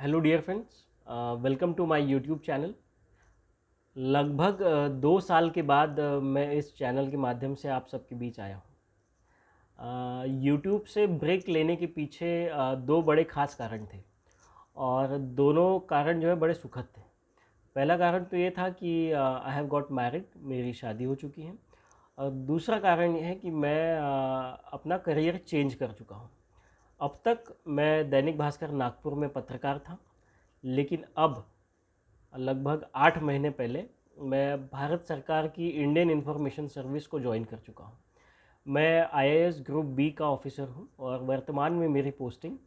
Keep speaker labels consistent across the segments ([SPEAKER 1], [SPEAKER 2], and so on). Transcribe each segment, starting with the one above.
[SPEAKER 1] Hello dear friends, welcome to my YouTube channel. लगभग 2 साल के बाद मैं इस चैनल के माध्यम से आप सबके बीच आया हूँ। यूट्यूब से ब्रेक लेने के पीछे दो बड़े ख़ास कारण थे और दोनों कारण जो है बड़े सुखद थे। पहला कारण तो ये था कि आई हैव गॉट मैरिड, मेरी शादी हो चुकी है। और दूसरा कारण ये है कि मैं अपना करियर चेंज कर चुका हूँ। अब तक मैं दैनिक भास्कर नागपुर में पत्रकार था, लेकिन अब लगभग 8 महीने पहले मैं भारत सरकार की इंडियन इंफॉर्मेशन सर्विस को ज्वाइन कर चुका हूँ। मैं आईएएस ग्रुप बी का ऑफिसर हूँ और वर्तमान में मेरी posting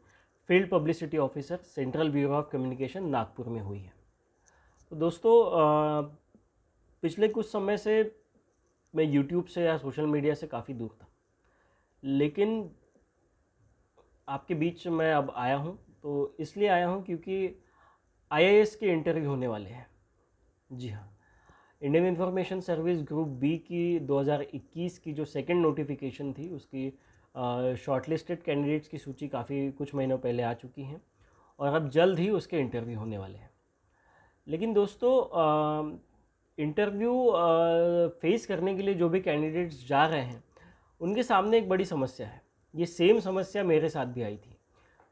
[SPEAKER 1] field publicity officer central bureau of communication Nagpur में हुई है। तो दोस्तों, पिछले कुछ समय से मैं यूट्यूब से या सोशल मीडिया से काफ़ी दूर था, लेकिन आपके बीच मैं अब आया हूँ। तो इसलिए आया हूँ क्योंकि आईएएस के इंटरव्यू होने वाले हैं। जी हाँ, Indian information service group B की 2021 की जो सेकंड नोटिफिकेशन थी, उसकी शॉर्टलिस्टेड कैंडिडेट्स की सूची काफ़ी कुछ महीनों पहले आ चुकी हैं और अब जल्द ही उसके इंटरव्यू होने वाले हैं। लेकिन दोस्तों, इंटरव्यू फेस करने के लिए जो भी कैंडिडेट्स जा रहे हैं, उनके सामने एक बड़ी समस्या है। ये सेम समस्या मेरे साथ भी आई थी।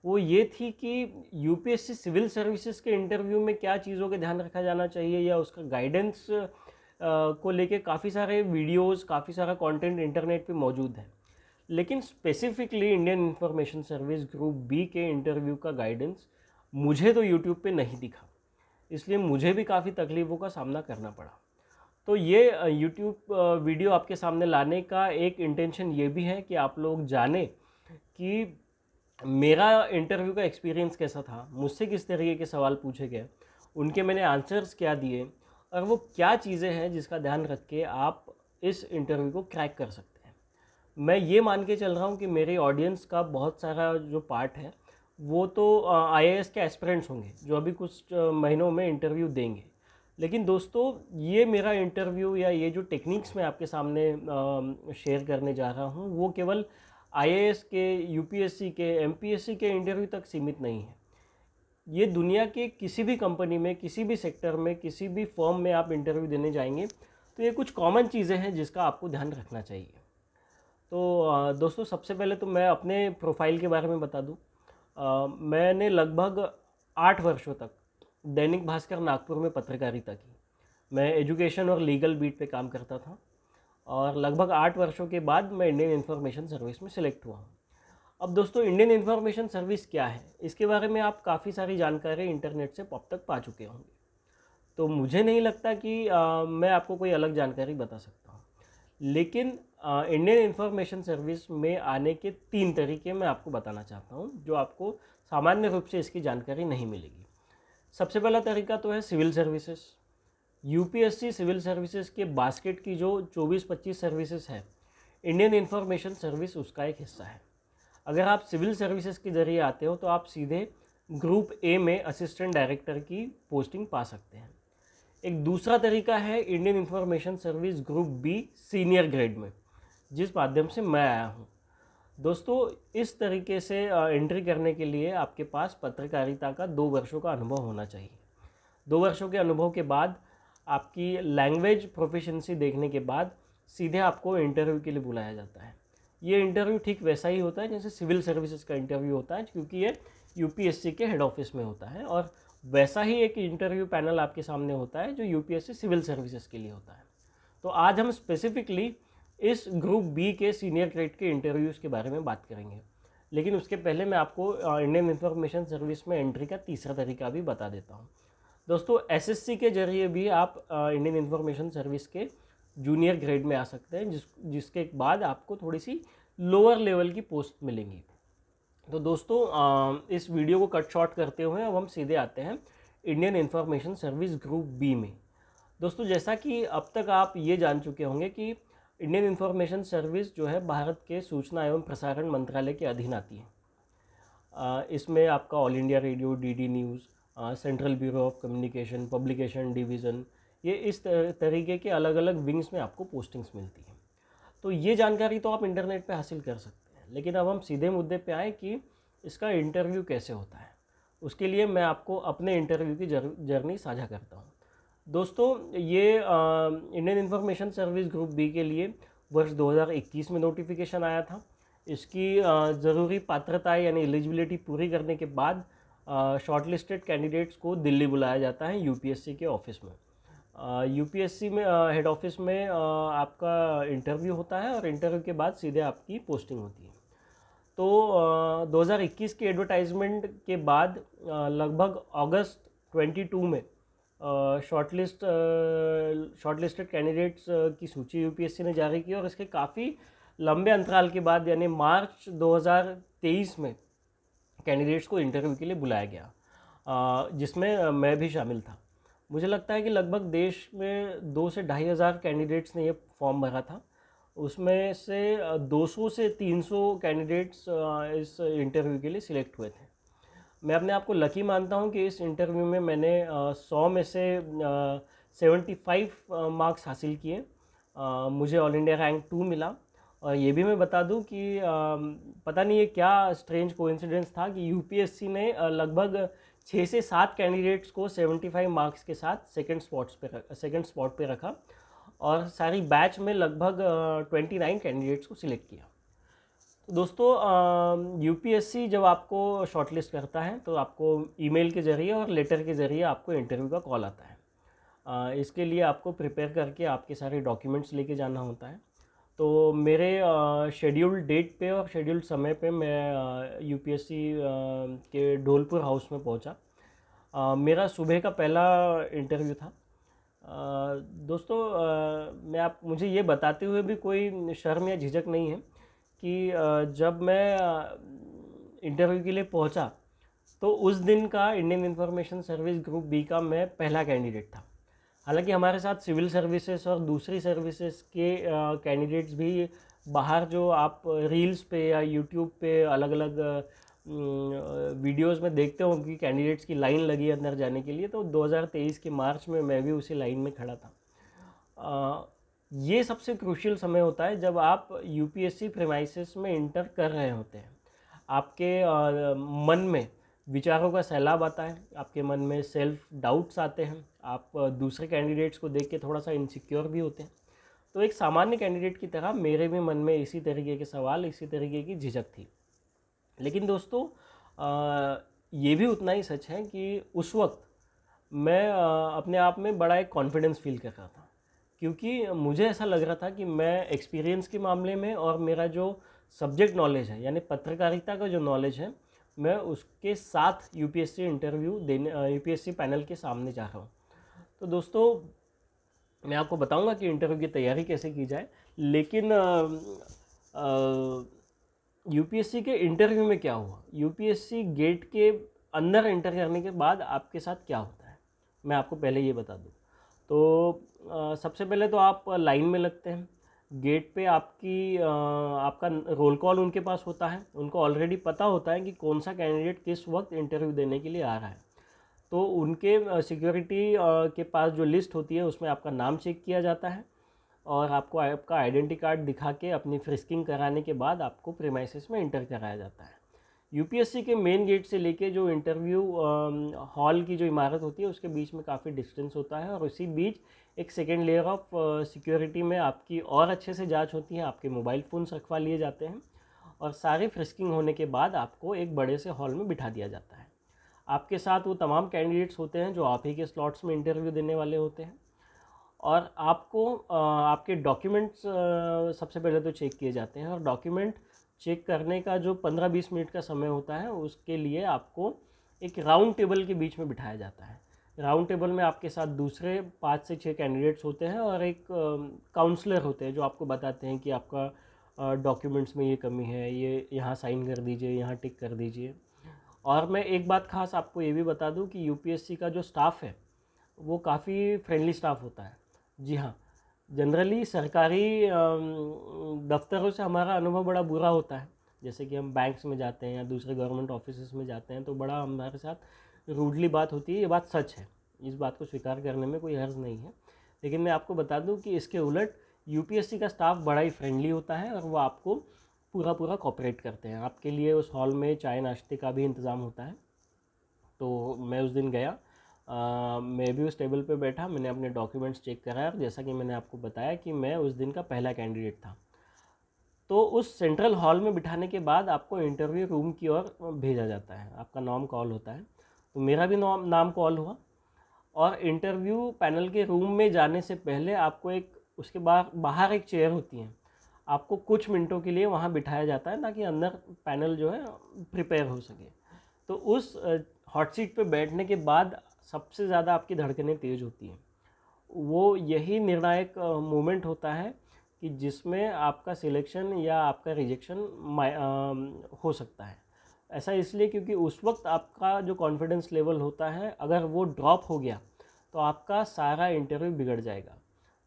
[SPEAKER 1] वो ये थी कि यूपीएससी सिविल सर्विसेज के इंटरव्यू में क्या चीज़ों का ध्यान रखा जाना चाहिए या उसका गाइडेंस को लेके काफ़ी सारे वीडियोस, काफ़ी सारा कंटेंट इंटरनेट पे मौजूद है। लेकिन specifically Indian information service group B के इंटरव्यू का गाइडेंस मुझे तो यूट्यूब पे नहीं दिखा, इसलिए मुझे भी काफ़ी तकलीफ़ों का सामना करना पड़ा। तो ये यूट्यूब वीडियो आपके सामने लाने का एक इंटेंशन ये भी है कि आप लोग जानें कि मेरा इंटरव्यू का एक्सपीरियंस कैसा था, मुझसे किस तरीके के सवाल पूछे गए, उनके मैंने आंसर्स क्या दिए और वो क्या चीज़ें हैं जिसका ध्यान रख के आप इस इंटरव्यू को क्रैक कर सकते हैं। मैं ये मान के चल रहा हूँ कि मेरी ऑडियंस का बहुत सारा जो पार्ट है वो तो आईएएस के एस्पिरेंट्स होंगे जो अभी कुछ महीनों में इंटरव्यू देंगे। लेकिन दोस्तों, ये मेरा इंटरव्यू या ये जो टेक्निक्स मैं आपके सामने शेयर करने जा रहा हूँ, वो केवल आईएएस के, यूपीएससी के, एमपीएससी के इंटरव्यू तक सीमित नहीं है। ये दुनिया के किसी भी कंपनी में, किसी भी सेक्टर में, किसी भी फर्म में आप इंटरव्यू देने जाएंगे तो ये कुछ कॉमन चीज़ें हैं जिसका आपको ध्यान रखना चाहिए। तो दोस्तों, सबसे पहले तो मैं अपने प्रोफाइल के बारे में बता दूं। मैंने लगभग 8 वर्षों तक दैनिक भास्कर नागपुर में पत्रकारिता की। मैं एजुकेशन और लीगल बीट पे काम करता था और लगभग 8 वर्षों के बाद मैं इंडियन इंफॉर्मेशन सर्विस में सिलेक्ट हुआ हूँ। अब दोस्तों, इंडियन इंफॉर्मेशन सर्विस क्या है, इसके बारे में आप काफ़ी सारी जानकारी इंटरनेट से अब तक पा चुके होंगे। तो मुझे नहीं लगता कि मैं आपको कोई अलग जानकारी बता सकता हूँ। लेकिन इंडियन इंफॉर्मेशन सर्विस में आने के 3 तरीके मैं आपको बताना चाहता हूँ, जो आपको सामान्य रूप से इसकी जानकारी नहीं मिलेगी। सबसे पहला तरीका तो है civil services. UPSC civil services के बास्केट की जो 24-25 सर्विसेज है, इंडियन इंफॉर्मेशन सर्विस उसका एक हिस्सा है। अगर आप सिविल सर्विसेज के ज़रिए आते हो तो आप सीधे ग्रुप ए में असिस्टेंट डायरेक्टर की पोस्टिंग पा सकते हैं। एक दूसरा तरीका है Indian information service group B senior grade में, जिस माध्यम से मैं आया हूँ। दोस्तों, इस तरीके से एंट्री करने के लिए आपके पास पत्रकारिता का 2 वर्षों का अनुभव होना चाहिए। 2 वर्षों के अनुभव के बाद आपकी लैंग्वेज प्रोफिशिएंसी देखने के बाद सीधे आपको इंटरव्यू के लिए बुलाया जाता है। ये इंटरव्यू ठीक वैसा ही होता है जैसे सिविल सर्विसेज का इंटरव्यू होता है, क्योंकि ये यूपीएससी के हेड ऑफिस में होता है, और वैसा ही एक इंटरव्यू पैनल आपके सामने होता है जो यूपीएससी सिविल सर्विसेज के लिए होता है। तो आज हम स्पेसिफिकली इस ग्रुप बी के सीनियर ग्रेड के इंटरव्यूज़ के बारे में बात करेंगे। लेकिन उसके पहले मैं आपको इंडियन इंफॉर्मेशन सर्विस में एंट्री का तीसरा तरीका भी बता देता हूँ। दोस्तों, एसएससी के जरिए भी आप इंडियन इंफॉर्मेशन सर्विस के जूनियर ग्रेड में आ सकते हैं, जिसके बाद आपको थोड़ी सी लोअर लेवल की पोस्ट मिलेंगी। तो दोस्तों, इस वीडियो को कट शॉर्ट करते हुए अब हम सीधे आते हैं Indian information service group B में। दोस्तों, जैसा कि अब तक आप ये जान चुके होंगे कि इंडियन इंफॉर्मेशन सर्विस जो है भारत के सूचना एवं प्रसारण मंत्रालय के अधीन आती है। इसमें आपका all India radio, DD news, central bureau of communication, publication division, ये इस तरीके के अलग अलग विंग्स में आपको पोस्टिंग्स मिलती हैं। तो ये जानकारी तो आप इंटरनेट पे हासिल कर सकते हैं, लेकिन अब हम सीधे मुद्दे पे आए कि इसका इंटरव्यू कैसे होता है। उसके लिए मैं आपको अपने इंटरव्यू की जर्नी साझा करता हूँ। दोस्तों, ये Indian information service group B के लिए वर्ष 2021 में नोटिफिकेशन आया था। इसकी ज़रूरी पात्रता यानी एलिजिबिलिटी पूरी करने के बाद शॉर्टलिस्टेड कैंडिडेट्स को दिल्ली बुलाया जाता है यूपीएससी के ऑफिस में। यूपीएससी में हेड ऑफिस में आपका इंटरव्यू होता है और इंटरव्यू के बाद सीधे आपकी पोस्टिंग होती है। तो 2021 की एडवर्टाइजमेंट के बाद लगभग अगस्त 22 में शॉर्टलिस्टेड कैंडिडेट्स की सूची यूपीएससी ने जारी की और इसके काफ़ी लंबे अंतराल के बाद यानी मार्च 2023 में कैंडिडेट्स को इंटरव्यू के लिए बुलाया गया, जिसमें मैं भी शामिल था। मुझे लगता है कि लगभग देश में 2 से 2,500 कैंडिडेट्स ने ये फॉर्म भरा था। उसमें से 200 से 300 कैंडिडेट्स इस इंटरव्यू के लिए सिलेक्ट हुए थे। मैं अपने आप को लकी मानता हूं कि इस इंटरव्यू में मैंने 100 में से 75 मार्क्स हासिल किए। मुझे ऑल इंडिया रैंक 2 मिला। और ये भी मैं बता दूं कि पता नहीं ये क्या स्ट्रेंज कोइंसिडेंस था कि यूपीएससी ने लगभग 6 से 7 कैंडिडेट्स को 75 मार्क्स के साथ सेकंड स्पॉट पे रखा और सारी बैच में लगभग 29 कैंडिडेट्स को सिलेक्ट किया। तो दोस्तों, यूपीएससी जब आपको शॉर्टलिस्ट करता है तो आपको ईमेल के ज़रिए और लेटर के ज़रिए आपको इंटरव्यू का कॉल आता है। इसके लिए आपको प्रिपेयर करके आपके सारे डॉक्यूमेंट्स लेके जाना होता है। तो मेरे शेड्यूल्ड डेट पे और शेड्यूल्ड समय पे मैं यूपीएससी के ढोलपुर हाउस में पहुंचा। मेरा सुबह का पहला इंटरव्यू था। दोस्तों, मुझे ये बताते हुए भी कोई शर्म या झिझक नहीं है कि जब मैं इंटरव्यू के लिए पहुंचा तो उस दिन का Indian information service group B का मैं पहला कैंडिडेट था। हालांकि हमारे साथ सिविल सर्विसेज और दूसरी सर्विसेज के कैंडिडेट्स भी बाहर, जो आप रील्स पे या यूट्यूब पे अलग अलग वीडियोस में देखते हो कि कैंडिडेट्स की लाइन लगी है अंदर जाने के लिए, तो 2023 के मार्च में मैं भी उसी लाइन में खड़ा था। ये सबसे क्रूशियल समय होता है जब आप यूपीएससी प्रीमाइसेस में इंटर कर रहे होते हैं। आपके मन में विचारों का सैलाब आता है, आपके मन में सेल्फ डाउट्स आते हैं, आप दूसरे कैंडिडेट्स को देख के थोड़ा सा इनसिक्योर भी होते हैं। तो एक सामान्य कैंडिडेट की तरह मेरे भी मन में इसी तरीके के सवाल, इसी तरीके की झिझक थी। लेकिन दोस्तों, ये भी उतना ही सच है कि उस वक्त मैं अपने आप में बड़ा एक कॉन्फिडेंस फील कर रहा था, क्योंकि मुझे ऐसा लग रहा था कि मैं एक्सपीरियंस के मामले में और मेरा जो सब्जेक्ट नॉलेज है यानी पत्रकारिता का जो नॉलेज है, मैं उसके साथ यूपीएससी पैनल के सामने जा रहा हूँ। तो दोस्तों, मैं आपको बताऊंगा कि इंटरव्यू की तैयारी कैसे की जाए, लेकिन यूपीएससी के इंटरव्यू में क्या हुआ, यूपीएससी गेट के अंदर एंटर करने के बाद आपके साथ क्या होता है, मैं आपको पहले ये बता दूं। तो सबसे पहले तो आप लाइन में लगते हैं। गेट पे आपका रोल कॉल उनके पास होता है। उनको ऑलरेडी पता होता है कि कौन सा कैंडिडेट किस वक्त इंटरव्यू देने के लिए आ रहा है। तो उनके सिक्योरिटी के पास जो लिस्ट होती है उसमें आपका नाम चेक किया जाता है और आपको आपका आइडेंटिटी कार्ड दिखा के अपनी फ्रिस्किंग कराने के बाद आपको प्रीमाइसेस में इंटर कराया जाता है। यूपीएससी के मेन गेट से लेके जो इंटरव्यू हॉल की जो इमारत होती है उसके बीच में काफ़ी डिस्टेंस होता है और उसी बीच एक सेकेंड लेयर ऑफ सिक्योरिटी में आपकी और अच्छे से जांच होती है। आपके मोबाइल फ़ोन्स रखवा लिए जाते हैं और सारी फ्रिस्किंग होने के बाद आपको एक बड़े से हॉल में बिठा दिया जाता है। आपके साथ वो तमाम कैंडिडेट्स होते हैं जो आप ही के स्लॉट्स में इंटरव्यू देने वाले होते हैं और आपको आपके डॉक्यूमेंट्स सबसे पहले तो चेक किए जाते हैं और डॉक्यूमेंट चेक करने का जो 15-20 मिनट का समय होता है उसके लिए आपको एक राउंड टेबल के बीच में बिठाया जाता है। राउंड टेबल में आपके साथ दूसरे 5 से 6 कैंडिडेट्स होते हैं और एक काउंसलर होते हैं जो आपको बताते हैं कि आपका डॉक्यूमेंट्स में ये कमी है, ये यहाँ साइन कर दीजिए, यहाँ टिक कर दीजिए। और मैं एक बात खास आपको ये भी बता दूं कि यूपीएससी का जो स्टाफ है वो काफ़ी फ्रेंडली स्टाफ होता है। जी हाँ, जनरली सरकारी दफ्तरों से हमारा अनुभव बड़ा बुरा होता है। जैसे कि हम बैंक्स में जाते हैं या दूसरे गवर्नमेंट ऑफिसेस में जाते हैं तो बड़ा हमारे साथ रूडली बात होती है। ये बात सच है, इस बात को स्वीकार करने में कोई हर्ज नहीं है। लेकिन मैं आपको बता दूं कि इसके उलट यूपीएससी का स्टाफ बड़ा ही फ्रेंडली होता है और वो आपको पूरा कोऑपरेट करते हैं। आपके लिए उस हॉल में चाय नाश्ते का भी इंतज़ाम होता है। तो मैं उस दिन गया, मैं भी उस टेबल पे बैठा, मैंने अपने डॉक्यूमेंट्स चेक कराया, और जैसा कि मैंने आपको बताया कि मैं उस दिन का पहला कैंडिडेट था। तो उस सेंट्रल हॉल में बिठाने के बाद आपको इंटरव्यू रूम की ओर भेजा जाता है, आपका नाम कॉल होता है। तो मेरा भी नाम कॉल हुआ, और इंटरव्यू पैनल के रूम में जाने से पहले आपको एक उसके बाहर एक चेयर होती है, आपको कुछ मिनटों के लिए वहाँ बिठाया जाता है ताकि अंदर पैनल जो है प्रिपेयर हो सके। तो उस हॉट सीट पे बैठने के बाद सबसे ज़्यादा आपकी धड़कनें तेज़ होती हैं। वो यही निर्णायक मोमेंट होता है कि जिसमें आपका सिलेक्शन या आपका रिजेक्शन हो सकता है। ऐसा इसलिए क्योंकि उस वक्त आपका जो कॉन्फिडेंस लेवल होता है, अगर वो ड्रॉप हो गया तो आपका सारा इंटरव्यू बिगड़ जाएगा।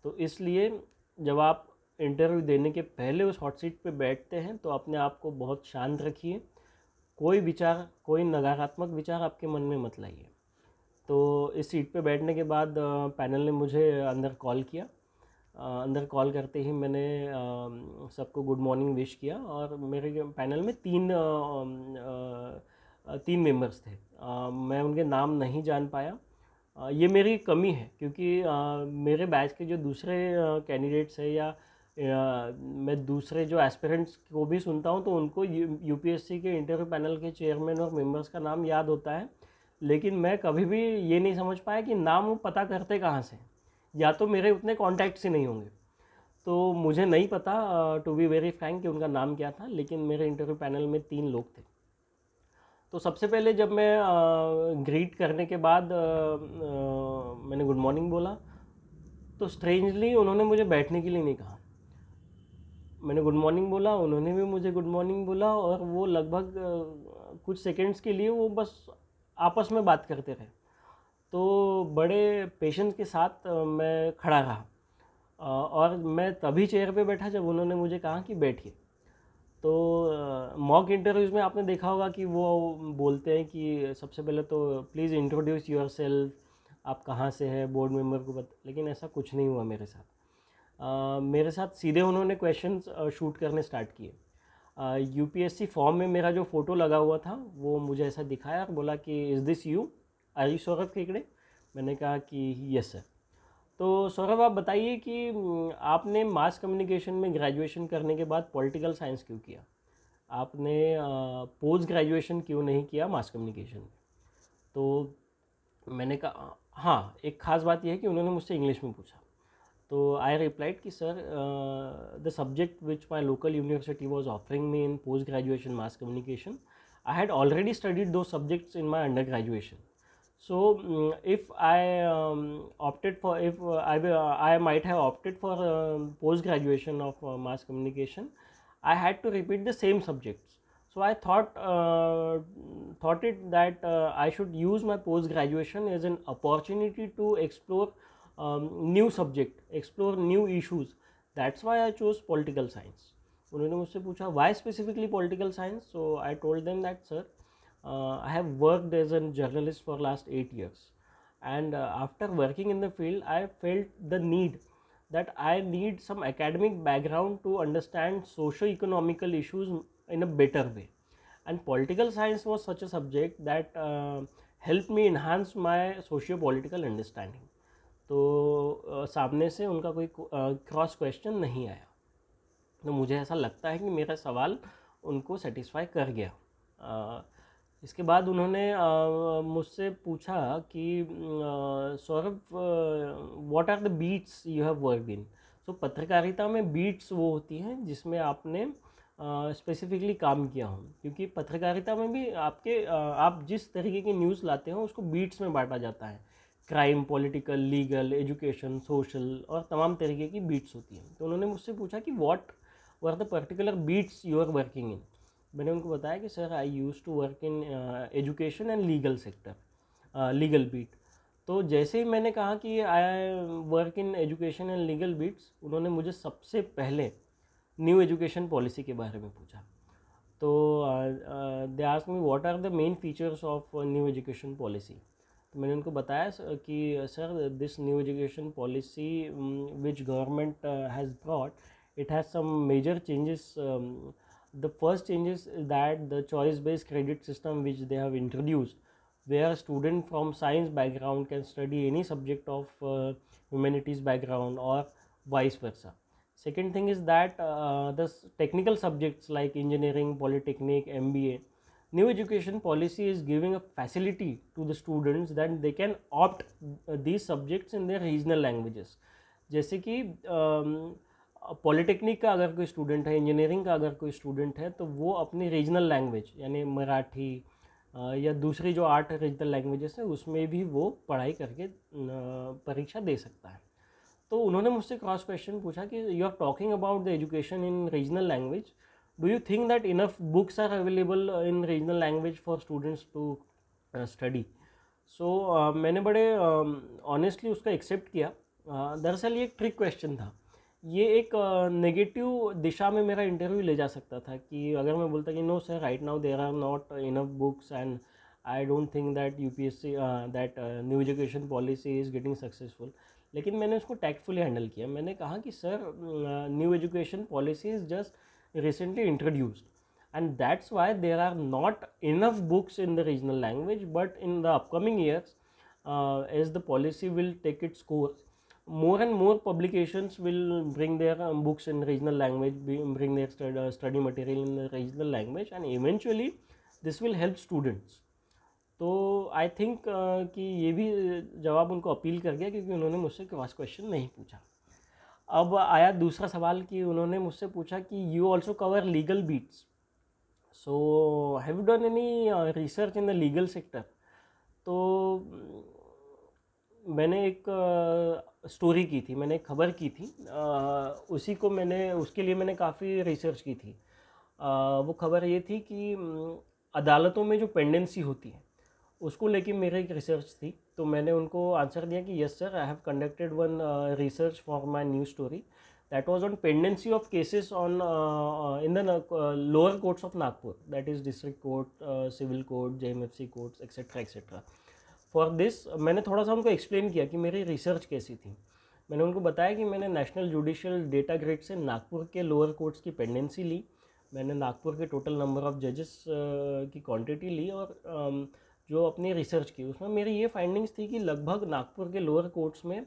[SPEAKER 1] तो इसलिए जब आप इंटरव्यू देने के पहले उस हॉट सीट पे बैठते हैं तो अपने आप को बहुत शांत रखिए, कोई नकारात्मक विचार आपके मन में मत लाइए। तो इस सीट पे बैठने के बाद पैनल ने मुझे अंदर कॉल किया। अंदर कॉल करते ही मैंने सबको गुड मॉर्निंग विश किया, और मेरे पैनल में तीन मेंबर्स थे। मैं उनके नाम नहीं जान पाया। ये मेरी कमी है, क्योंकि मेरे बैच के जो दूसरे कैंडिडेट्स हैं, या मैं दूसरे जो एस्पिरेंट्स को भी सुनता हूँ, तो उनको यूपीएससी के इंटरव्यू पैनल के चेयरमैन और मेंबर्स का नाम याद होता है। लेकिन मैं कभी भी ये नहीं समझ पाया कि नाम वो पता करते कहाँ से, या तो मेरे उतने कॉन्टैक्ट्स ही नहीं होंगे। तो मुझे नहीं पता, टू बी वेरी फ्रैंक, कि उनका नाम क्या था, लेकिन मेरे इंटरव्यू पैनल में 3 लोग थे। तो सबसे पहले जब मैं ग्रीट करने के बाद मैंने गुड मॉर्निंग बोला, तो स्ट्रेंजली उन्होंने मुझे बैठने के लिए नहीं कहा। मैंने गुड मॉर्निंग बोला, उन्होंने भी मुझे गुड मॉर्निंग बोला, और वो लगभग कुछ सेकंड्स के लिए वो बस आपस में बात करते रहे। तो बड़े पेशेंस के साथ मैं खड़ा रहा, और मैं तभी चेयर पे बैठा जब उन्होंने मुझे कहा कि बैठिए। तो मॉक इंटरव्यूज़ में आपने देखा होगा कि वो बोलते हैं कि सबसे पहले तो प्लीज़ इंट्रोड्यूस योर सेल्फ, आप कहाँ से हैं, बोर्ड मेंबर को बता। लेकिन ऐसा कुछ नहीं हुआ मेरे साथ। मेरे साथ सीधे उन्होंने क्वेश्चंस शूट करने स्टार्ट किए। यूपीएससी फॉर्म में मेरा जो फ़ोटो लगा हुआ था वो मुझे ऐसा दिखाया और बोला कि is this you, are you Saurabh Kekade? मैंने कहा कि यस सर। तो सौरभ, आप बताइए कि आपने मास कम्युनिकेशन में ग्रेजुएशन करने के बाद पॉलिटिकल साइंस क्यों किया? आपने पोस्ट ग्रेजुएशन क्यों नहीं किया मास कम्युनिकेशन में? तो मैंने कहा हाँ, एक ख़ास बात यह है कि उन्होंने मुझसे इंग्लिश में पूछा। तो आई रिप्लाइड कि sir, the subject which my local university was offering me in post graduation mass communication, I had already studied दो subjects in my under graduation. So if I opted for, if I might have opted for post graduation of mass communication, I had to repeat the same subjects. So I thought it that I should use my post graduation as an opportunity to explore new subject, explore new issues. That's why I chose political science. उन्होंने मुझसे पूछा why specifically political science? So I told them that sir, I have worked as a journalist for last 8 years, and after working in the field I felt the need that I need some academic background to understand socio-economical issues in a better way, and political science was such a subject that helped me enhance my socio-political understanding. तो सामने से उनका कोई cross question नहीं आया, तो मुझे ऐसा लगता है कि मेरा सवाल उनको सेटिस्फाई कर गया। इसके बाद उन्होंने मुझसे पूछा कि Saurabh, what are the beats you have worked in? So पत्रकारिता में बीट्स वो होती हैं जिसमें आपने स्पेसिफिकली काम किया हो, क्योंकि पत्रकारिता में भी आप जिस तरीके की न्यूज़ लाते हो उसको बीट्स में बांटा जाता है। Crime, political, legal, education, social और तमाम तरीके की बीट्स होती हैं। तो उन्होंने मुझसे पूछा कि what were the particular beats you are working in? मैंने उनको बताया कि sir, I use to work in education and legal sector, legal beat. तो जैसे ही मैंने कहा कि I work in education and legal beats, उन्होंने मुझे सबसे पहले न्यू एजुकेशन पॉलिसी के बारे में पूछा। तो they asked me what are the main features of new education policy. तो मैंने उनको बताया कि sir, this new education policy which government has brought, it has some major changes. The first changes is that the choice based credit system which they have introduced where a student from science background can study any subject of humanities background or vice versa. Second thing is that technical subjects like engineering, polytechnic, MBA, new education policy is giving a facility to the students that they can opt these subjects in their regional languages. जैसे कि polytechnic का अगर कोई student है, engineering का अगर कोई student है, तो वो अपनी रीजनल लैंग्वेज यानी मराठी या दूसरी जो 8 रीजनल लैंग्वेजेस हैं उसमें भी वो पढ़ाई करके परीक्षा दे सकता है. तो उन्होंने मुझसे क्रॉस क्वेश्चन पूछा कि you are talking about the education in regional language, do you think that enough books are available in regional language for students to study. So मैंने बड़े ऑनेस्टली उसका एक्सेप्ट किया. दरअसल ये एक ट्रिक क्वेश्चन था. ये एक नेगेटिव दिशा में मेरा इंटरव्यू ले जा सकता था कि अगर मैं बोलता कि no sir, right now there are not enough books and I don't think that UPSC that new education policy is getting successful. लेकिन मैंने उसको टैक्टफुली हैंडल किया. मैंने कहा कि sir, new education policy is just recently introduced and that's why there are not enough books in the regional language, but in the upcoming years, as the policy will take its course, more and more publications will bring their books in regional language, bring their study material in the regional language, and eventually this will help students. तो I think कि ये भी जवाब उनको appeal कर गया, क्योंकि उन्होंने मुझसे क्रॉस क्वेश्चन नहीं पूछा. अब आया दूसरा सवाल कि उन्होंने मुझसे पूछा कि you also cover legal beats, so have you done any research in the legal sector. तो मैंने एक स्टोरी की थी, मैंने एक खबर की थी, उसी को उसके लिए मैंने काफ़ी रिसर्च की थी. वो खबर ये थी कि अदालतों में जो पेंडेंसी होती है उसको लेके मेरी एक रिसर्च थी. तो मैंने उनको आंसर दिया कि yes sir, I have conducted one research for my new story that was on pendency of cases on in the lower courts of Nagpur, that is district court, civil court, JMFC courts, etc etc. For this मैंने थोड़ा सा उनको explain किया कि मेरी research कैसी थी. मैंने उनको बताया कि मैंने नेशनल जुडिशियल डेटा ग्रेड से नागपुर के लोअर कोर्ट्स की पेंडेंसी ली, मैंने नागपुर के टोटल नंबर ऑफ़ जजेस की क्वांटिटी ली, और जो अपनी रिसर्च की उसमें मेरी ये फाइंडिंग्स थी कि लगभग नागपुर के लोअर कोर्ट्स में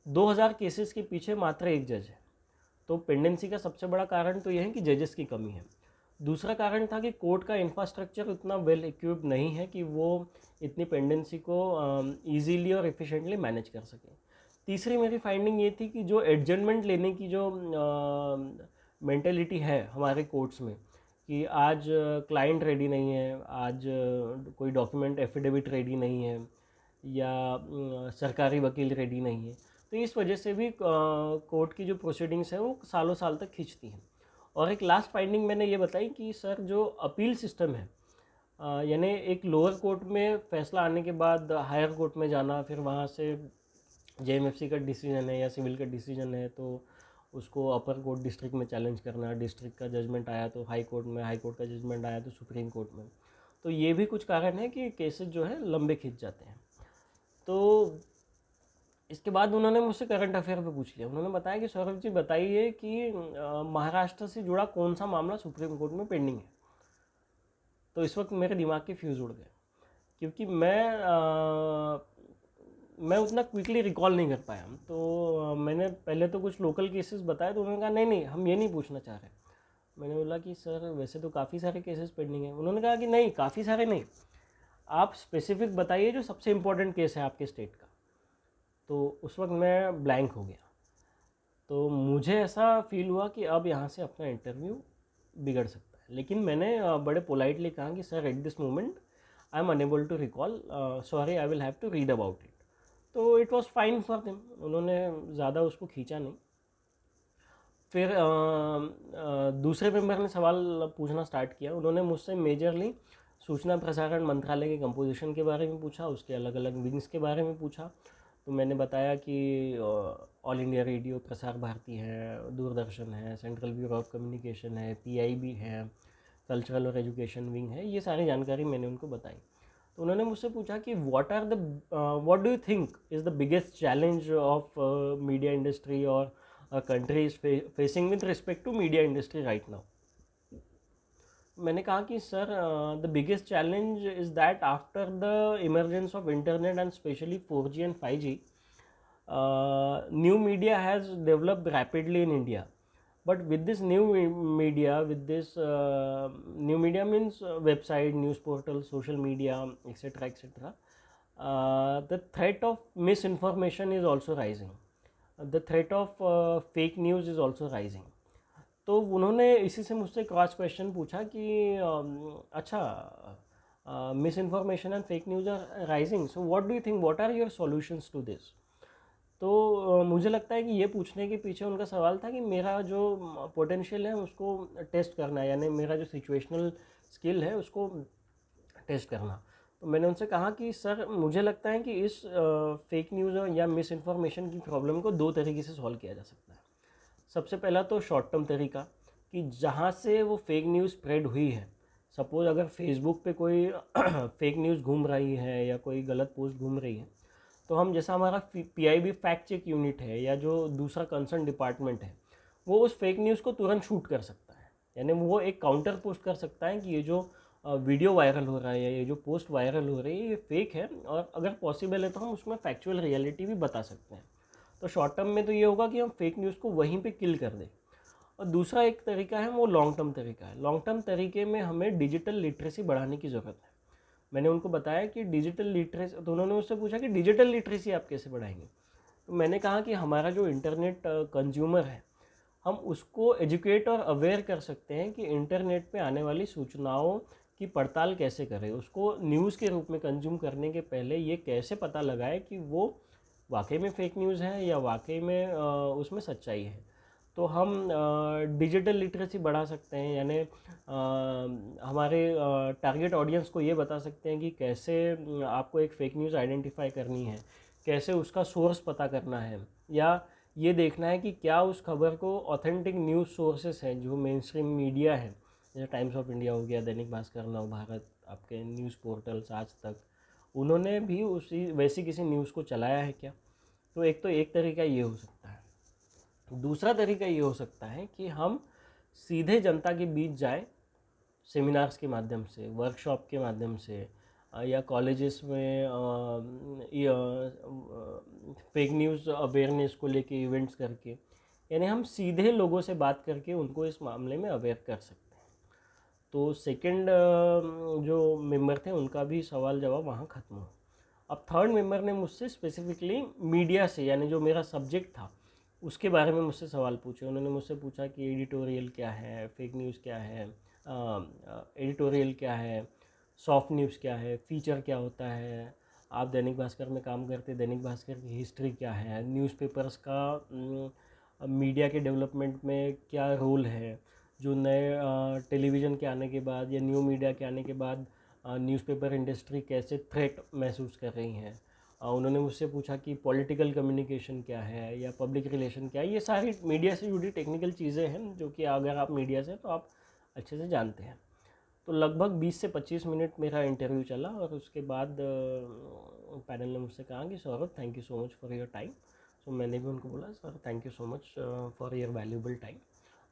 [SPEAKER 1] 2000 केसेस के पीछे मात्र एक जज है. तो पेंडेंसी का सबसे बड़ा कारण तो यह है कि जजेस की कमी है. दूसरा कारण था कि कोर्ट का इंफ्रास्ट्रक्चर उतना वेल इक्विप्ड नहीं है कि वो इतनी पेंडेंसी को इजीली और एफिशिएंटली मैनेज कर सके. तीसरी मेरी फाइंडिंग ये थी कि जो एडजमेंट लेने की जो मेंटेलिटी है हमारे कोर्ट्स में, कि आज क्लाइंट रेडी नहीं है, आज कोई डॉक्यूमेंट एफिडेविट रेडी नहीं है, या सरकारी वकील रेडी नहीं है, तो इस वजह से भी कोर्ट की जो प्रोसीडिंग्स है वो सालों साल तक खींचती हैं. और एक लास्ट फाइंडिंग मैंने ये बताई कि सर, जो अपील सिस्टम है, यानी एक लोअर कोर्ट में फैसला आने के बाद हायर कोर्ट में जाना, फिर वहाँ से जेएमएफसी का डिसीजन है या सिविल का डिसीजन है तो उसको अपर कोर्ट डिस्ट्रिक्ट में चैलेंज करना, डिस्ट्रिक्ट का जजमेंट आया तो हाई कोर्ट में, हाई कोर्ट का जजमेंट आया तो सुप्रीम कोर्ट में. तो ये भी कुछ कारण है कि केसेस जो है लंबे खिंच जाते हैं. तो इसके बाद उन्होंने मुझसे करंट अफेयर पे पूछ लिया. उन्होंने बताया कि सौरभ जी बताइए कि महाराष्ट्र से जुड़ा कौन सा मामला सुप्रीम कोर्ट में पेंडिंग है. तो इस वक्त मेरे दिमाग के फ्यूज़ उड़ गए, क्योंकि मैं उतना क्विकली रिकॉल नहीं कर पाया. तो मैंने पहले तो कुछ लोकल केसेस बताए, तो उन्होंने कहा नहीं नहीं, हम ये नहीं पूछना चाह रहे. मैंने बोला कि सर वैसे तो काफ़ी सारे केसेस पेंडिंग हैं. उन्होंने कहा कि नहीं, काफ़ी सारे नहीं, आप स्पेसिफिक बताइए जो सबसे इम्पोर्टेंट केस है आपके स्टेट का. तो उस वक्त मैं ब्लैंक हो गया. तो मुझे ऐसा फील हुआ कि अब यहाँ से अपना इंटरव्यू बिगड़ सकता है. लेकिन मैंने बड़े पोलाइटली कहा कि sir, at this moment I am unable to recall, sorry, I will have to read about it. तो it was fine for them, उन्होंने ज़्यादा उसको खींचा नहीं. फिर दूसरे मेंबर ने सवाल पूछना स्टार्ट किया. उन्होंने मुझसे मेजरली सूचना प्रसारण मंत्रालय के कंपोजिशन के बारे में पूछा, उसके अलग अलग विंग्स के बारे में पूछा. तो मैंने बताया कि all India radio Prasar Bharati है, दूरदर्शन है, सेंट्रल ब्यूरो ऑफ कम्युनिकेशन है, पीआईबी है, कल्चरल और एजुकेशन विंग है. ये सारी जानकारी मैंने उनको बताई. तो उन्होंने मुझसे पूछा कि what do you think is the biggest challenge of media industry our country is facing with respect to media industry right now. मैंने कहा कि sir the biggest challenge is that after the emergence of internet and specially 4G and 5G, new media has developed rapidly in India. But with this media, with this new media means website, news portal, social media, etc., etc. The threat of misinformation is also rising. The threat of fake news is also rising. तो उन्होंने इसी से मुझसे cross question पूछा कि अच्छा, misinformation and fake news are rising, so what do you think, what are your solutions to this? तो मुझे लगता है कि ये पूछने के पीछे उनका सवाल था कि मेरा जो पोटेंशियल है उसको टेस्ट करना है, यानी मेरा जो सिचुएशनल स्किल है उसको टेस्ट करना। तो मैंने उनसे कहा कि सर मुझे लगता है कि इस फेक न्यूज़ या मिस इन्फॉर्मेशन की प्रॉब्लम को दो तरीके से सॉल्व किया जा सकता है। सबसे पहला तो शॉर्ट टर्म तरीका कि जहाँ से वो फेक न्यूज़ स्प्रेड हुई है, सपोज़ अगर फेसबुक पे कोई फेक न्यूज़ घूम रही है या कोई गलत पोस्ट घूम रही है, तो हम जैसा हमारा PIB फैक्ट चेक यूनिट है या जो दूसरा कंसर्न डिपार्टमेंट है, वो उस फेक न्यूज़ को तुरंत शूट कर सकता है। यानी वो एक काउंटर पोस्ट कर सकता है कि ये जो वीडियो वायरल हो रहा है या ये जो पोस्ट वायरल हो रही है ये फेक है, और अगर पॉसिबल है तो हम उसमें फैक्चुअल रियलिटी भी बता सकते हैं। तो शॉर्ट टर्म में तो ये होगा कि हम फेक न्यूज़ को वहीं पे किल कर दें। और दूसरा एक तरीका है वो लॉन्ग टर्म तरीका है। लॉन्ग टर्म तरीके में हमें डिजिटल लिटरेसी बढ़ाने की ज़रूरत है। मैंने उनको बताया कि डिजिटल लिटरेसी, तो उन्होंने मुझसे पूछा कि डिजिटल लिटरेसी आप कैसे बढ़ाएंगे? तो मैंने कहा कि हमारा जो इंटरनेट कंज्यूमर है, हम उसको एजुकेट और अवेयर कर सकते हैं कि इंटरनेट पे आने वाली सूचनाओं की पड़ताल कैसे करें, उसको न्यूज़ के रूप में कंज्यूम करने के पहले ये कैसे पता लगाए कि वो वाकई में फेक न्यूज़ है या वाकई में उसमें सच्चाई है। तो हम डिजिटल लिटरेसी बढ़ा सकते हैं, यानी हमारे टारगेट ऑडियंस को ये बता सकते हैं कि कैसे आपको एक फ़ेक न्यूज़ आइडेंटिफाई करनी है, कैसे उसका सोर्स पता करना है, या ये देखना है कि क्या उस खबर को ऑथेंटिक न्यूज़ सोर्सेस हैं जो मेन स्ट्रीम मीडिया है, जैसे टाइम्स ऑफ इंडिया हो गया, दैनिक भास्कर, नव भारत, आपके न्यूज़ पोर्टल्स आज तक, उन्होंने भी उसी वैसी किसी न्यूज़ को चलाया है क्या? तो एक तरीका ये हो सकता है। दूसरा तरीका ये हो सकता है कि हम सीधे जनता के बीच जाएं, सेमिनार्स के माध्यम से, वर्कशॉप के माध्यम से, या कॉलेजेस में फेक न्यूज़ अवेयरनेस को लेके इवेंट्स करके, यानी हम सीधे लोगों से बात करके उनको इस मामले में अवेयर कर सकते हैं। तो सेकंड जो मेंबर थे उनका भी सवाल जवाब वहाँ ख़त्म हुआ। अब थर्ड मेंबर ने मुझसे स्पेसिफिकली मीडिया से, यानी जो मेरा सब्जेक्ट था उसके बारे में मुझसे सवाल पूछे। उन्होंने मुझसे पूछा कि एडिटोरियल क्या है, फेक न्यूज़ क्या है, एडिटोरियल क्या है, सॉफ्ट न्यूज़ क्या है, फीचर क्या होता है, आप दैनिक भास्कर में काम करते, दैनिक भास्कर की हिस्ट्री क्या है, न्यूज़पेपर्स का मीडिया के डेवलपमेंट में क्या रोल है, जो नए टेलीविज़न के आने के बाद या न्यू मीडिया के आने के बाद न्यूज़पेपर इंडस्ट्री कैसे थ्रेट महसूस कर रही हैं। उन्होंने मुझसे पूछा कि पॉलिटिकल कम्युनिकेशन क्या है या पब्लिक रिलेशन क्या है। ये सारी मीडिया से जुड़ी टेक्निकल चीज़ें हैं जो कि अगर आप मीडिया से तो आप अच्छे से जानते हैं। तो लगभग 20 से 25 मिनट मेरा इंटरव्यू चला और उसके बाद पैनल ने मुझसे कहा कि Saurabh, thank you so much for your time. So मैंने भी उनको बोला sir thank you so much for your valuable time,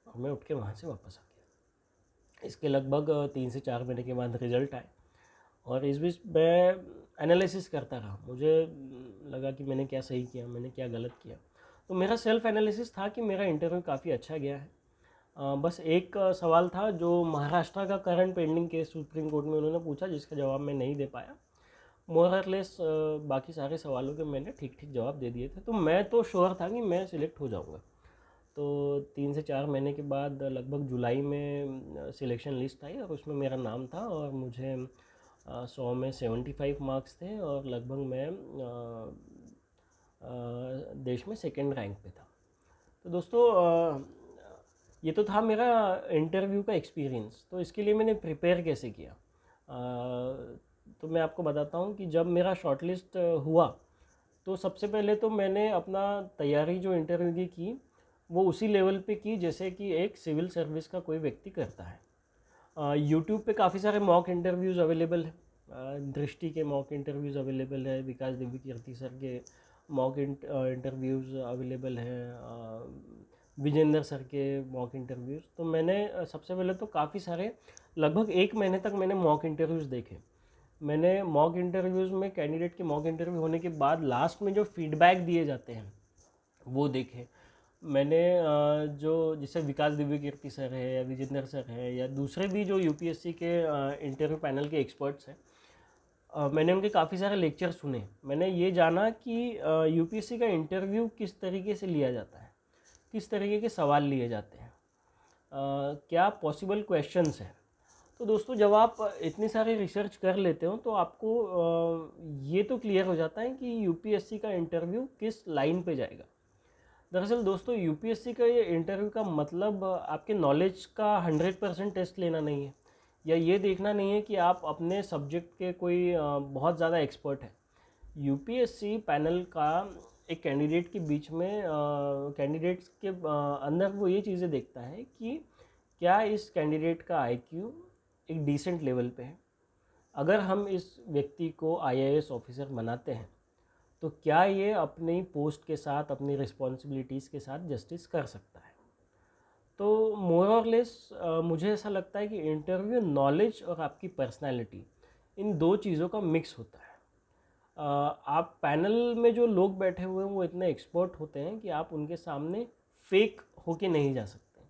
[SPEAKER 1] और मैं उठ के वहाँ से वापस आ गया। इसके लगभग 3 से 4 महीने के बाद रिज़ल्ट आए, और इस बीच मैं एनालिसिस करता रहा। मुझे लगा कि मैंने क्या सही किया, मैंने क्या गलत किया। तो मेरा सेल्फ एनालिसिस था कि मेरा इंटरव्यू काफ़ी अच्छा गया है। बस एक सवाल था जो महाराष्ट्र का current pending case supreme court में उन्होंने पूछा, जिसका जवाब मैं नहीं दे पाया। मोर और लेस बाकी सारे सवालों के मैंने ठीक ठीक जवाब दे दिए थे। तो मैं तो श्योर था कि मैं सिलेक्ट हो जाऊंगा। तो 3 से 4 महीने के बाद लगभग जुलाई में सिलेक्शन लिस्ट आई और उसमें मेरा नाम था, और मुझे 100 में 75 मार्क्स थे, और लगभग मैं देश में सेकेंड रैंक पे था। तो दोस्तों ये तो था मेरा इंटरव्यू का एक्सपीरियंस। तो इसके लिए मैंने प्रिपेयर कैसे किया, तो मैं आपको बताता हूँ कि जब मेरा शॉर्टलिस्ट हुआ तो सबसे पहले तो मैंने अपना तैयारी जो इंटरव्यू की वो उसी लेवल पे की जैसे कि एक सिविल सर्विस का कोई व्यक्ति करता है। यूट्यूब पे काफ़ी सारे मॉक इंटरव्यूज़ अवेलेबल हैं। दृष्टि के मॉक इंटरव्यूज़ अवेलेबल है, विकास दिव्य कीर्ति सर के मॉक इंटरव्यूज़ अवेलेबल हैं, विजेंद्र सर के मॉक इंटरव्यूज़। तो मैंने सबसे पहले तो काफ़ी सारे, लगभग 1 महीने तक मैंने मॉक इंटरव्यूज़ देखे। मैंने मॉक इंटरव्यूज़ में कैंडिडेट के मॉक इंटरव्यू होने के बाद लास्ट में जो फीडबैक दिए जाते हैं वो देखे। मैंने जो जैसे विकास दिव्य कीर्ति सर है या विजेंद्र सर है या दूसरे भी जो यूपीएससी के इंटरव्यू पैनल के एक्सपर्ट्स हैं, मैंने उनके काफ़ी सारे लेक्चर सुने। मैंने ये जाना कि यूपीएससी का इंटरव्यू किस तरीके से लिया जाता है, किस तरीके के सवाल लिए जाते हैं, क्या पॉसिबल क्वेश्चंस हैं। तो दोस्तों, जब आप इतनी सारी रिसर्च कर लेते हो तो आपको ये तो क्लियर हो जाता है कि यूपीएससी का इंटरव्यू किस लाइन पे जाएगा। दरअसल दोस्तों, यूपीएससी का ये इंटरव्यू का मतलब आपके नॉलेज का 100% टेस्ट लेना नहीं है, या ये देखना नहीं है कि आप अपने सब्जेक्ट के कोई बहुत ज़्यादा एक्सपर्ट है। यूपीएससी पैनल का एक कैंडिडेट के बीच में, कैंडिडेट्स के अंदर वो ये चीज़ें देखता है कि क्या इस कैंडिडेट का आईक्यू एक डिसेंट लेवल पे है। अगर हम इस व्यक्ति को आईएएस ऑफिसर बनाते हैं तो क्या ये अपनी पोस्ट के साथ, अपनी रिस्पॉन्सिबिलिटीज़ के साथ जस्टिस कर सकता है। तो मोर और लेस मुझे ऐसा लगता है कि इंटरव्यू नॉलेज और आपकी पर्सनैलिटी, इन दो चीज़ों का मिक्स होता है। आप पैनल में जो लोग बैठे हुए हैं वो इतने एक्सपर्ट होते हैं कि आप उनके सामने फेक होके नहीं जा सकते।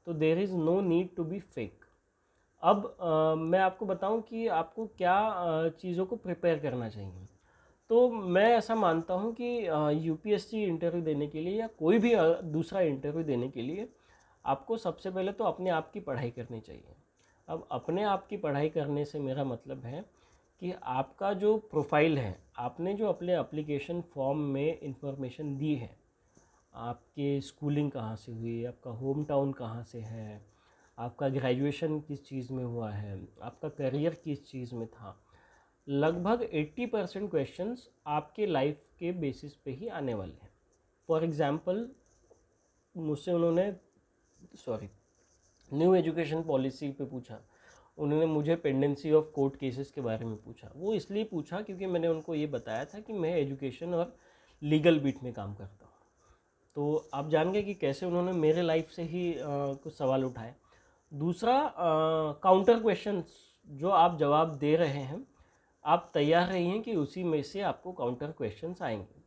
[SPEAKER 1] तो there is no need to be fake. अब मैं आपको बताऊं कि आपको क्या चीज़ों को प्रिपेयर करना चाहिए। तो मैं ऐसा मानता हूं कि यूपीएससी इंटरव्यू देने के लिए या कोई भी दूसरा इंटरव्यू देने के लिए आपको सबसे पहले तो अपने आप की पढ़ाई करनी चाहिए। अब अपने आप की पढ़ाई करने से मेरा मतलब है कि आपका जो प्रोफाइल है, आपने जो अपने एप्लीकेशन फॉर्म में इंफॉर्मेशन दी है, आपकी स्कूलिंग कहाँ से हुई, आपका होम टाउन कहाँ से है, आपका ग्रेजुएशन किस चीज़ में हुआ है, आपका करियर किस चीज़ में था, लगभग 80% क्वेश्चंस आपके लाइफ के बेसिस पे ही आने वाले हैं। फॉर एग्ज़ाम्पल, मुझसे उन्होंने न्यू एजुकेशन पॉलिसी पे पूछा। उन्होंने मुझे पेंडेंसी ऑफ कोर्ट केसेस के बारे में पूछा। वो इसलिए पूछा क्योंकि मैंने उनको ये बताया था कि मैं एजुकेशन और लीगल बीट में काम करता हूँ। तो आप जान गए कि कैसे उन्होंने मेरे लाइफ से ही कुछ सवाल उठाए। दूसरा, काउंटर क्वेश्चंस जो आप जवाब दे रहे हैं, आप तैयार रहिए कि उसी में से आपको काउंटर क्वेश्चंस आएंगे।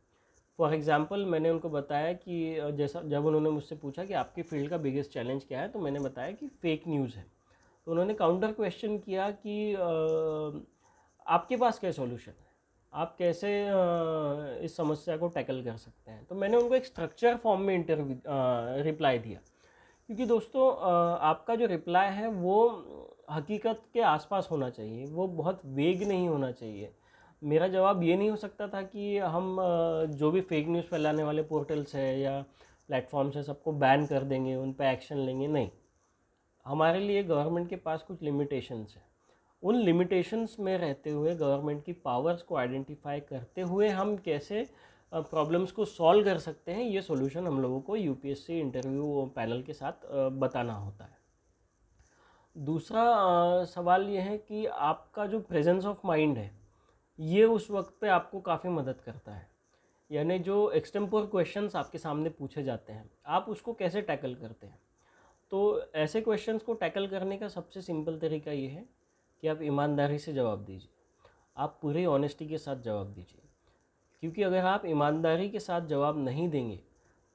[SPEAKER 1] फॉर एग्ज़ाम्पल, मैंने उनको बताया कि जैसा जब उन्होंने मुझसे पूछा कि आपकी फील्ड का बिगेस्ट चैलेंज क्या है, तो मैंने बताया कि फेक न्यूज़ है। तो उन्होंने काउंटर क्वेश्चन किया कि आपके पास क्या सॉल्यूशन है, आप कैसे इस समस्या को टैकल कर सकते हैं। तो मैंने उनको एक स्ट्रक्चर फॉर्म में इंटरव्यू रिप्लाई दिया। क्योंकि दोस्तों, आपका जो रिप्लाई है वो हकीकत के आसपास होना चाहिए, वो बहुत वेग नहीं होना चाहिए। मेरा जवाब ये नहीं हो सकता था कि हम जो भी फेक न्यूज़ फैलाने वाले पोर्टल्स है या प्लेटफॉर्म्स है सबको बैन कर देंगे, उन पर एक्शन लेंगे। नहीं, हमारे लिए गवर्नमेंट के पास कुछ लिमिटेशंस है। उन लिमिटेशंस में रहते हुए, गवर्नमेंट की पावर्स को आइडेंटिफाई करते हुए हम कैसे प्रॉब्लम्स को सॉल्व कर सकते हैं, ये सॉल्यूशन हम लोगों को यूपीएससी इंटरव्यू पैनल के साथ बताना होता है। दूसरा सवाल ये है कि आपका जो प्रेजेंस ऑफ माइंड है, ये उस वक्त पे आपको काफ़ी मदद करता है। यानी जो एक्सटेम्पोर क्वेश्चंस आपके सामने पूछे जाते हैं, आप उसको कैसे टैकल करते हैं। तो ऐसे क्वेश्चंस को टैकल करने का सबसे सिंपल तरीका ये है कि आप ईमानदारी से जवाब दीजिए, आप पूरी ऑनेस्टी के साथ जवाब दीजिए। क्योंकि अगर आप ईमानदारी के साथ जवाब नहीं देंगे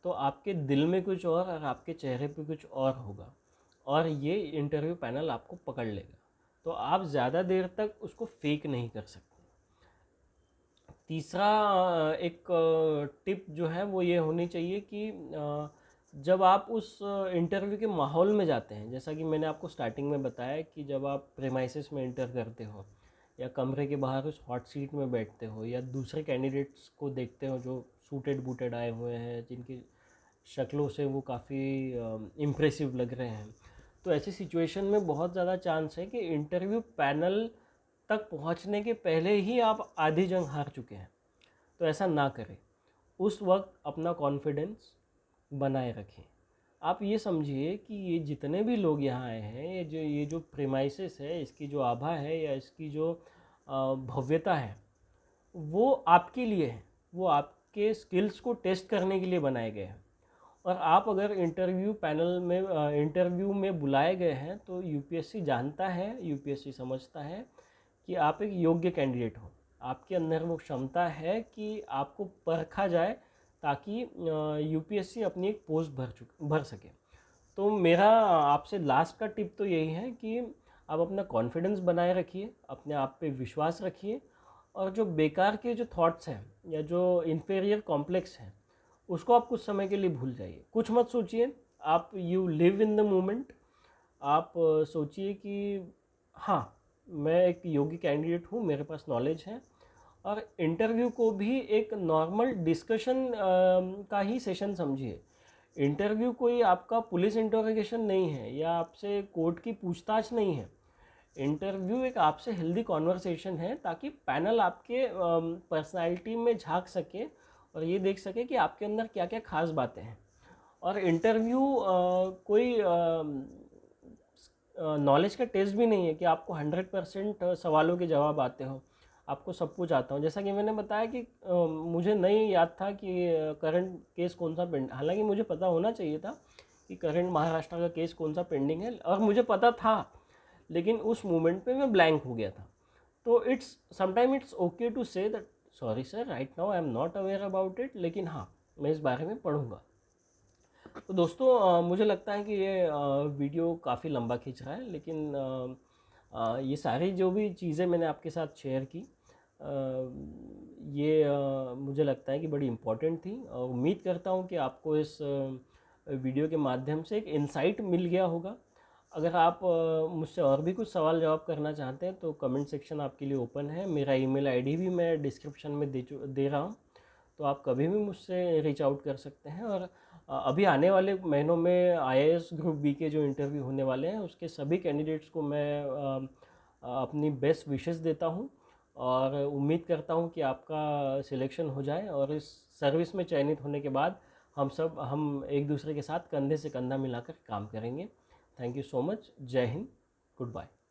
[SPEAKER 1] तो आपके दिल में कुछ और आपके चेहरे पे कुछ और होगा, और ये इंटरव्यू पैनल आपको पकड़ लेगा। तो आप ज़्यादा देर तक उसको फेक नहीं कर सकते। तीसरा एक टिप जो है वो ये होनी चाहिए कि जब आप उस इंटरव्यू के माहौल में जाते हैं, जैसा कि मैंने आपको स्टार्टिंग में बताया कि जब आप प्रेमाइसिस में इंटर करते हो या कमरे के बाहर उस हॉट सीट में बैठते हो या दूसरे कैंडिडेट्स को देखते हो जो सूटेड बूटेड आए हुए हैं, जिनकी शक्लों से वो काफ़ी इम्प्रेसिव लग रहे हैं, तो ऐसी सिचुएशन में बहुत ज़्यादा चांस है कि इंटरव्यू पैनल तक पहुंचने के पहले ही आप आधी जंग हार चुके हैं। तो ऐसा ना करें। उस वक्त अपना कॉन्फिडेंस बनाए रखें। आप ये समझिए कि ये जितने भी लोग यहाँ आए हैं, ये जो प्रेमाइसिस है, इसकी जो आभा है या इसकी जो भव्यता है, वो आपके लिए है। वो आपके स्किल्स को टेस्ट करने के लिए बनाए गए हैं। और आप अगर इंटरव्यू में बुलाए गए हैं तो यूपीएससी जानता है, यूपीएससी समझता है कि आप एक योग्य कैंडिडेट हो, आपके अंदर वो क्षमता है कि आपको परखा जाए, ताकि यूपीएससी अपनी एक पोस्ट भर सके। तो मेरा आपसे लास्ट का टिप तो यही है कि आप अपना कॉन्फिडेंस बनाए रखिए, अपने आप पे विश्वास रखिए, और जो बेकार के जो थॉट्स हैं या जो इन्फीरियर कॉम्प्लेक्स हैं उसको आप कुछ समय के लिए भूल जाइए, कुछ मत सोचिए। आप you live in the moment. आप सोचिए कि हाँ, मैं एक योग्य कैंडिडेट हूँ, मेरे पास नॉलेज है। और इंटरव्यू को भी एक नॉर्मल डिस्कशन का ही सेशन समझिए। इंटरव्यू कोई आपका पुलिस इंटरोगेशन नहीं है या आपसे कोर्ट की पूछताछ नहीं है। इंटरव्यू एक आपसे हेल्दी कॉन्वर्सेशन है, ताकि पैनल आपके पर्सनालिटी में झांक सके और ये देख सके कि आपके अंदर क्या क्या खास बातें हैं। और इंटरव्यू कोई नॉलेज का टेस्ट भी नहीं है कि आपको 100% सवालों के जवाब आते हो, आपको सब कुछ आता हो। जैसा कि मैंने बताया कि मुझे नहीं याद था कि करंट केस कौन सा पेंड, हालांकि मुझे पता होना चाहिए था कि करंट महाराष्ट्र का केस कौन सा पेंडिंग है, और मुझे पता था, लेकिन उस मोमेंट पे मैं ब्लैंक हो गया था। तो it's okay to say that sorry sir, right now I am not aware about it, लेकिन हाँ, मैं इस बारे में पढ़ूंगा। तो दोस्तों, मुझे लगता है कि ये वीडियो काफ़ी लंबा खींच रहा है, लेकिन ये सारी जो भी चीज़ें मैंने आपके साथ शेयर की, ये मुझे लगता है कि बड़ी इम्पोर्टेंट थी, और उम्मीद करता हूँ कि आपको इस वीडियो के माध्यम से एक इंसाइट मिल गया होगा। अगर आप मुझसे और भी कुछ सवाल जवाब करना चाहते हैं तो कमेंट सेक्शन आपके लिए ओपन है। मेरा ईमेल आईडी भी मैं डिस्क्रिप्शन में दे रहा हूँ, तो आप कभी भी मुझसे रीच आउट कर सकते हैं। और अभी आने वाले महीनों में आईएएस ग्रुप बी के जो इंटरव्यू होने वाले हैं उसके सभी कैंडिडेट्स को मैं अपनी बेस्ट विशेस देता हूं, और उम्मीद करता हूं कि आपका सिलेक्शन हो जाए, और इस सर्विस में चयनित होने के बाद हम एक दूसरे के साथ कंधे से कंधा मिलाकर काम करेंगे। Thank you so much. जय हिंद। Good bye.